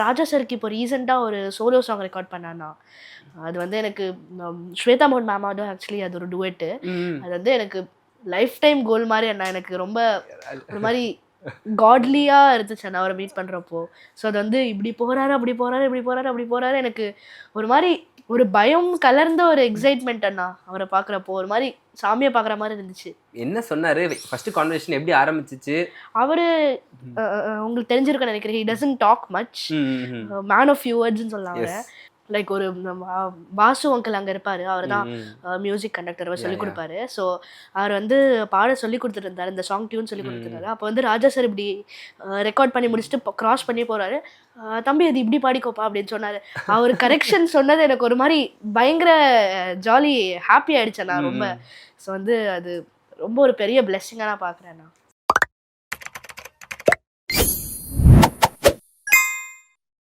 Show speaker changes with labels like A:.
A: ராஜா சாருக்கு இப்போ ரீசெண்டாக ஒரு சோலோ சாங் ரெக்கார்ட் பண்ணானா, அது வந்து எனக்கு ஸ்வேதா மோகன் மேமோட ஆக்சுவலி அது ஒரு டுவெட்டு.
B: ம்.
A: அது வந்து எனக்கு லைஃப் டைம் கோல் மாதிரி அண்ணா. எனக்கு ரொம்ப ஒரு மாதிரி காட்லியா இருந்துச்சு அண்ணா அவரை மீட் பண்றப்போ. ஸோ அது வந்து இப்படி போறாரு, அப்படி போறாரு, இப்படி போறாரு, அப்படி போறாரு. எனக்கு ஒரு மாதிரி ஒரு பயம் கலர்ந்த ஒரு எக்ஸைட்மெண்ட் அண்ணா அவரை பார்க்குறப்போ. ஒரு மாதிரி சாமியை பார்க்குற மாதிரி இருந்துச்சு.
B: என்ன சொன்னாரு? ஃபர்ஸ்ட் கான்வர்சேஷன் எப்படி ஆரம்பிச்சிச்சு?
A: அவரு உங்களுக்கு தெரிஞ்சிருக்குன்னு நினைக்கிறேன். He doesn't talk much. Man of few வேர்ட்ஸ்ன்னு சொல்லலாம் அவரை. லைக் ஒரு வாசு அங்கிள் அங்கே இருப்பார். அவர் தான் மியூசிக் கண்டக்டர். அவர் சொல்லிக் கொடுப்பாரு. ஸோ அவர் வந்து பாட சொல்லி கொடுத்துட்டு இருந்தார். இந்த சாங் டியூன் சொல்லி கொடுத்துருந்தாரு. அப்போ வந்து ராஜா சார் இப்படி ரெக்கார்ட் பண்ணி முடிச்சுட்டு கிராஸ் பண்ணி போகிறாரு. தம்பி அது இப்படி பாடிக்கோப்பா அப்படின்னு சொன்னார். அவர் கரெக்ஷன் சொன்னது எனக்கு ஒரு மாதிரி பயங்கர ஜாலி ஹாப்பி ஆயிடுச்சு நான் ரொம்ப. ஸோ வந்து அது ரொம்ப ஒரு பெரிய பிளெஸ்ஸிங்காக நான் பார்க்குறேன் நான்.